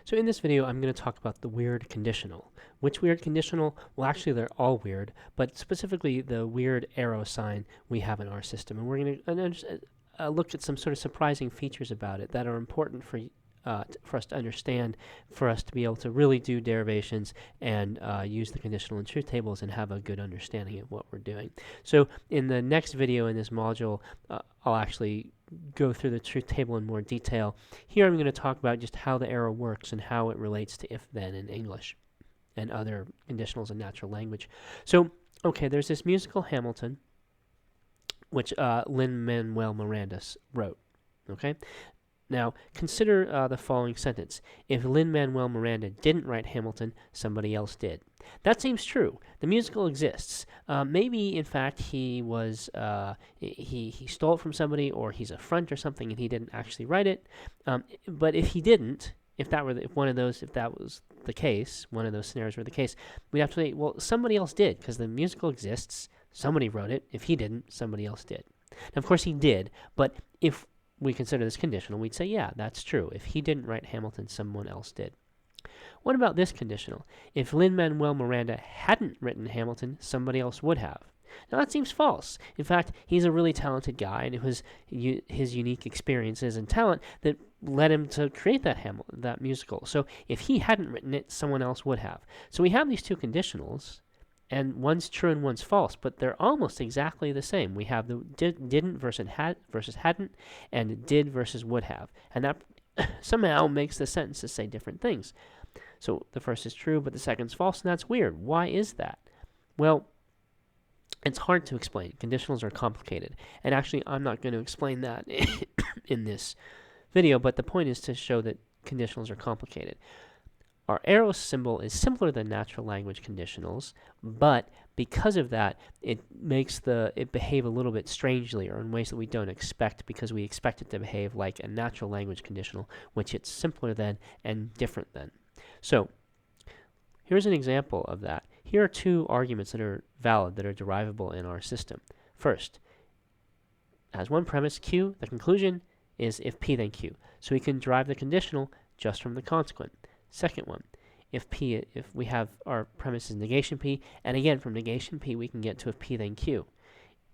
So in this video, I'm going to talk about the weird conditional. Which weird conditional? Well, actually, they're all weird, but specifically the weird arrow sign we have in our system. And we're going to look at some sort of surprising features about it that are important for us to understand, for us to be able to really do derivations and use the conditional and truth tables and have a good understanding of what we're doing. So in the next video in this module, I'll actually go through the truth table in more detail. Here I'm going to talk about just how the arrow works and how it relates to if-then in English and other conditionals in natural language. So, okay, there's this musical Hamilton, which Lin-Manuel Miranda wrote. Okay, now consider the following sentence. If Lin-Manuel Miranda didn't write Hamilton, somebody else did. That seems true. The musical exists. Maybe, in fact, he was he stole it from somebody, or he's a front or something, and he didn't actually write it. But if he didn't, if that was the case, one of those scenarios were the case, we'd have to say, well, somebody else did, because the musical exists. Somebody wrote it. If he didn't, somebody else did. Now, of course, he did. But if we consider this conditional, we'd say, yeah, that's true. If he didn't write Hamilton, someone else did. What about this conditional? If Lin-Manuel Miranda hadn't written Hamilton, somebody else would have. Now that seems false. In fact, he's a really talented guy, and it was his unique experiences and talent that led him to create that musical. So if he hadn't written it, someone else would have. So we have these two conditionals, and one's true and one's false, but they're almost exactly the same. We have the didn't versus hadn't, and did versus would have. And that somehow makes the sentences say different things. So the first is true, but the second's false, and that's weird. Why is that? Well, it's hard to explain. Conditionals are complicated. And actually, I'm not going to explain that in this video, but the point is to show that conditionals are complicated. Our arrow symbol is simpler than natural language conditionals, but because of that, it makes it behave a little bit strangely, or in ways that we don't expect, because we expect it to behave like a natural language conditional, which it's simpler than and different than. So here's an example of that. Here are two arguments that are valid, that are derivable in our system. First, as one premise, Q, the conclusion is if P then Q. So we can derive the conditional just from the consequent. Second one, if we have our premise is negation P, and again from negation P we can get to if P then Q.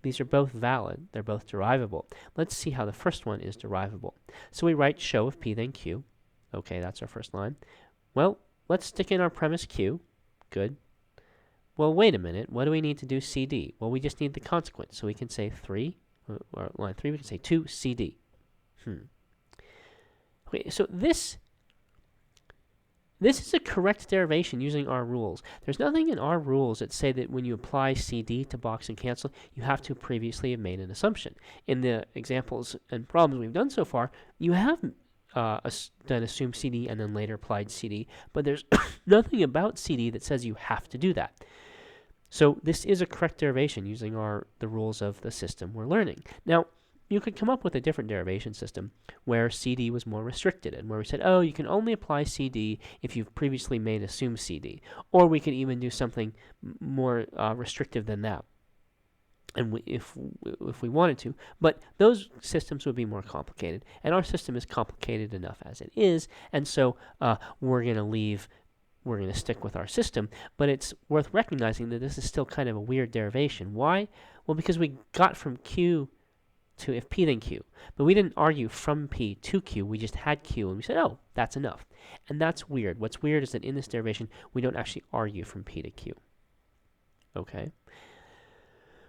These are both valid, they're both derivable. Let's see how the first one is derivable. So we write show if P then Q. Okay, that's our first line. Well, let's stick in our premise Q. Good. Well, wait a minute, what do we need to do CD? Well, we just need the consequent, so we can say 3, or line 3, we can say 2 CD. Okay, so this is a correct derivation using our rules. There's nothing in our rules that say that when you apply CD to box and cancel, you have to previously have made an assumption. In the examples and problems we've done so far, you have done assume CD and then later applied CD, but there's nothing about CD that says you have to do that. So this is a correct derivation using the rules of the system we're learning. Now, you could come up with a different derivation system where CD was more restricted, and where we said, oh, you can only apply CD if you've previously made assume CD. Or we could even do something more restrictive than that, and if we wanted to. But those systems would be more complicated, and our system is complicated enough as it is, and so we're going to stick with our system. But it's worth recognizing that this is still kind of a weird derivation. Why? Well, because we got from Q to if P then Q. But we didn't argue from P to Q, we just had Q, and we said, oh, that's enough. And that's weird. What's weird is that in this derivation, we don't actually argue from P to Q. Okay?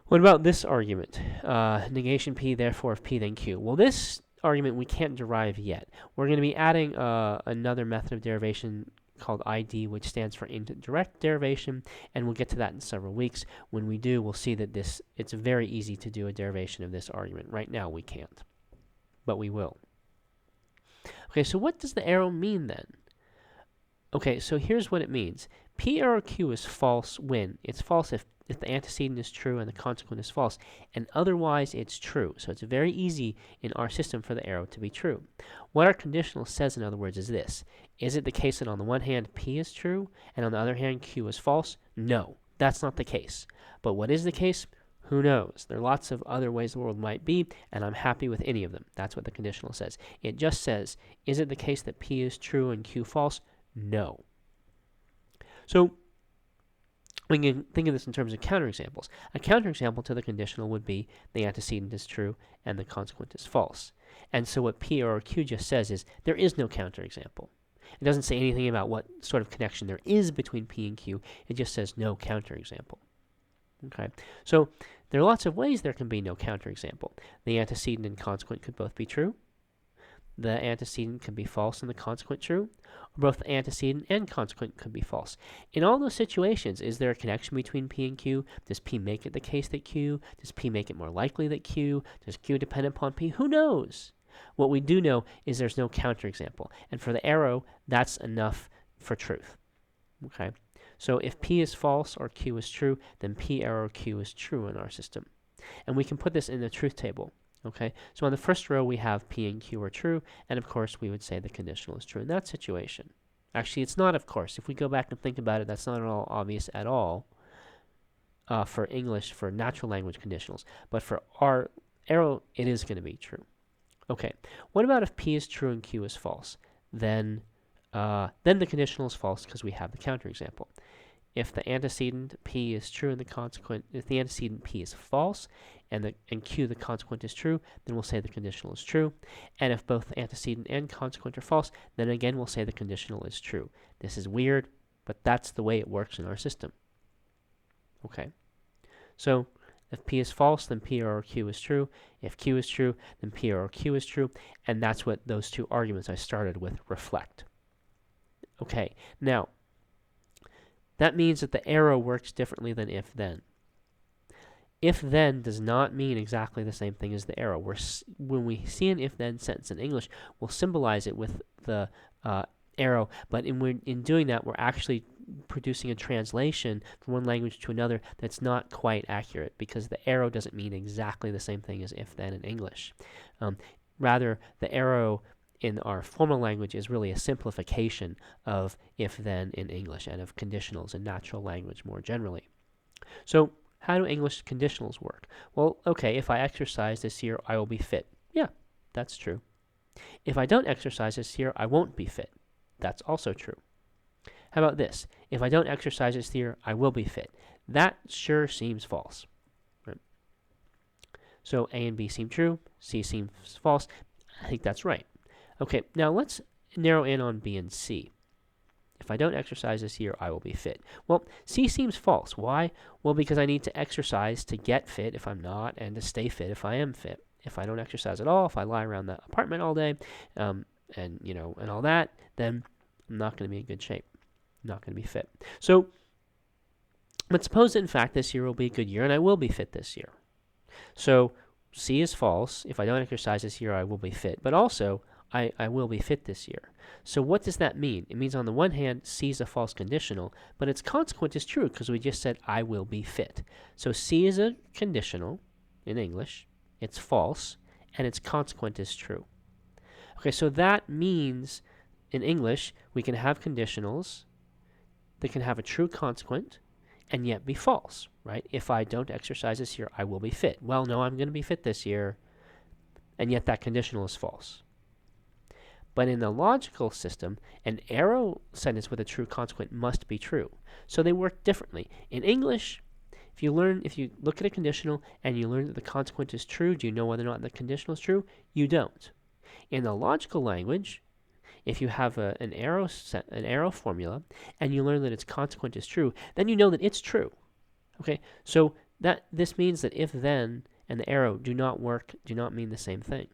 What about this argument? Negation P, therefore if P then Q. Well, this argument we can't derive yet. We're going to be adding another method of derivation called ID, which stands for indirect derivation, and we'll get to that in several weeks. When we do, we'll see that it's very easy to do a derivation of this argument. Right now we can't, but we will. Okay, so what does the arrow mean then? Okay, so here's what it means. P arrow Q is false when it's false if the antecedent is true and the consequent is false, and otherwise it's true. So it's very easy in our system for the arrow to be true. What our conditional says, in other words, is this. Is it the case that on the one hand P is true and on the other hand Q is false? No, that's not the case. But what is the case? Who knows? There are lots of other ways the world might be, and I'm happy with any of them. That's what the conditional says. It just says, is it the case that P is true and Q false? no. So we can think of this in terms of counterexamples. A counterexample to the conditional would be the antecedent is true and the consequent is false. And so what P or Q just says is there is no counterexample. It doesn't say anything about what sort of connection there is between P and Q. It just says no counterexample. Okay, so there are lots of ways there can be no counterexample. The antecedent and consequent could both be true. The antecedent can be false and the consequent true. Or both the antecedent and consequent could be false. In all those situations, is there a connection between P and Q? Does P make it the case that Q? Does P make it more likely that Q? Does Q depend upon P? Who knows? What we do know is there's no counterexample. And for the arrow, that's enough for truth. Okay? So if P is false or Q is true, then P arrow Q is true in our system. And we can put this in the truth table. Okay, so on the first row we have P and Q are true, and of course we would say the conditional is true in that situation. Actually, it's not of course. If we go back and think about it, that's not at all obvious at all for English, for natural language conditionals. But for our arrow, it is going to be true. Okay, what about if P is true and Q is false? Then the conditional is false because we have the counterexample. If the antecedent P is true and the consequent, if the antecedent P is false and Q, the consequent, is true, then we'll say the conditional is true. And if both the antecedent and consequent are false, then again we'll say the conditional is true. This is weird, but that's the way it works in our system. Okay, so if P is false, then P or Q is true. If Q is true, then P or Q is true. And that's what those two arguments I started with reflect. Okay, now, that means that the arrow works differently than if-then. If-then does not mean exactly the same thing as the arrow. When we see an if-then sentence in English, we'll symbolize it with the arrow, but in doing that, we're actually producing a translation from one language to another that's not quite accurate, because the arrow doesn't mean exactly the same thing as if-then in English. Rather, the arrow in our formal language is really a simplification of if-then in English and of conditionals in natural language more generally. So how do English conditionals work? Well, okay, if I exercise this year, I will be fit. Yeah, that's true. If I don't exercise this year, I won't be fit. That's also true. How about this? If I don't exercise this year, I will be fit. That sure seems false. Right? So A and B seem true, C seems false. I think that's right. Okay, now let's narrow in on B and C. If I don't exercise this year, I will be fit. Well, C seems false. Why? Well, because I need to exercise to get fit if I'm not, and to stay fit if I am fit. If I don't exercise at all, if I lie around the apartment all day, and all that, then I'm not going to be in good shape. I'm not going to be fit. So, but suppose that in fact this year will be a good year, and I will be fit this year. So C is false. If I don't exercise this year, I will be fit. But also, I will be fit this year. So what does that mean? It means on the one hand, C is a false conditional, but its consequent is true because we just said I will be fit. So C is a conditional in English. It's false, and its consequent is true. Okay, so that means in English we can have conditionals that can have a true consequent and yet be false, right? If I don't exercise this year, I will be fit. Well, no, I'm going to be fit this year, and yet that conditional is false. But in the logical system, an arrow sentence with a true consequent must be true. So they work differently. In English, if you look at a conditional and you learn that the consequent is true, do you know whether or not the conditional is true? You don't. In the logical language, if you have an arrow formula and you learn that its consequent is true, then you know that it's true. Okay, so this means that if-then and the arrow do not mean the same thing.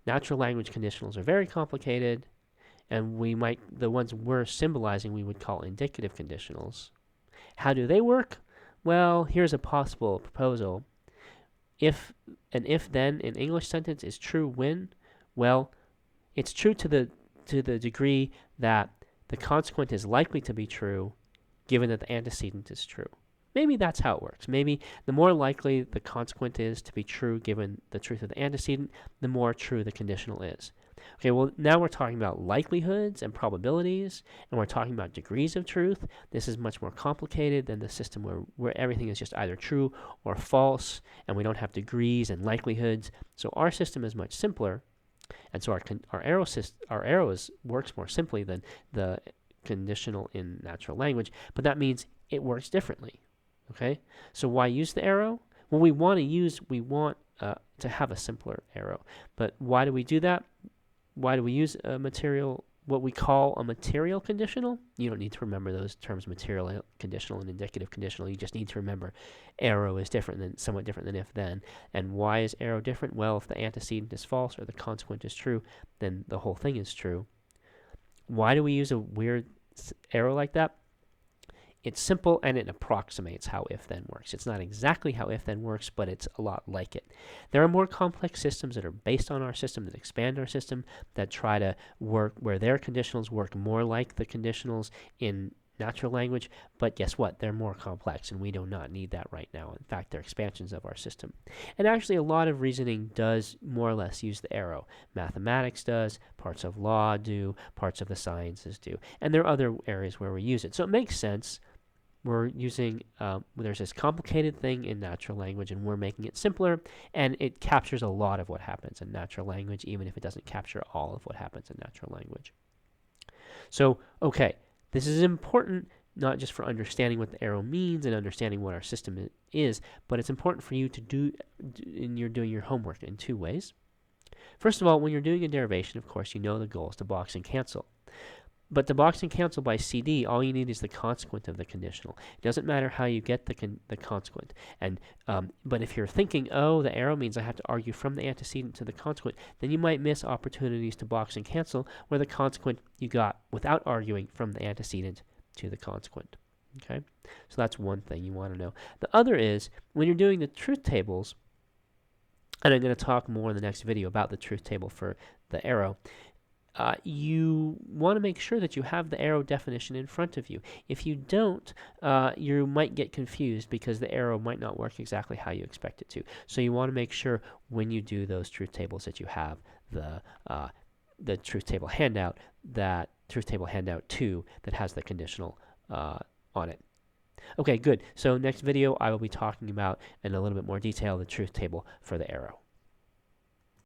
Natural language conditionals are very complicated, and the ones we're symbolizing we would call indicative conditionals. How do they work? Well, here's a possible proposal. If an if-then in English sentence is true when, well, it's true to the degree that the consequent is likely to be true, given that the antecedent is true. Maybe that's how it works. Maybe the more likely the consequent is to be true given the truth of the antecedent, the more true the conditional is. Okay, well, now we're talking about likelihoods and probabilities, and we're talking about degrees of truth. This is much more complicated than the system where everything is just either true or false, and we don't have degrees and likelihoods. So our system is much simpler. And so our arrows works more simply than the conditional in natural language, but that means it works differently. Okay, so why use the arrow? Well, we want to have a simpler arrow, but why do we do that? Why do we use what we call a material conditional? You don't need to remember those terms, material conditional and indicative conditional. You just need to remember arrow is somewhat different than if then. And why is arrow different? Well, if the antecedent is false or the consequent is true, then the whole thing is true. Why do we use a weird arrow like that? It's simple and it approximates how if-then works. It's not exactly how if-then works, but it's a lot like it. There are more complex systems that are based on our system, that expand our system, that try to work where their conditionals work more like the conditionals in natural language, but guess what? They're more complex, and we do not need that right now. In fact, they're expansions of our system. And actually, a lot of reasoning does more or less use the arrow. Mathematics does, parts of law do, parts of the sciences do, and there are other areas where we use it. So it makes sense. We're using, there's this complicated thing in natural language, and we're making it simpler, and it captures a lot of what happens in natural language, even if it doesn't capture all of what happens in natural language. So, okay, this is important not just for understanding what the arrow means and understanding what our system is, but it's important for you to do when you're doing your homework in two ways. First of all, when you're doing a derivation, of course, you know the goal is to box and cancel. But to box and cancel by CD, all you need is the consequent of the conditional. It doesn't matter how you get the consequent. But if you're thinking, oh, the arrow means I have to argue from the antecedent to the consequent, then you might miss opportunities to box and cancel where the consequent you got without arguing from the antecedent to the consequent. Okay, so that's one thing you want to know. The other is when you're doing the truth tables, and I'm going to talk more in the next video about the truth table for the arrow. You want to make sure that you have the arrow definition in front of you. If you don't, you might get confused because the arrow might not work exactly how you expect it to. So you want to make sure when you do those truth tables that you have the truth table handout, that truth table handout 2 that has the conditional on it. Okay, good. So next video I will be talking about in a little bit more detail the truth table for the arrow.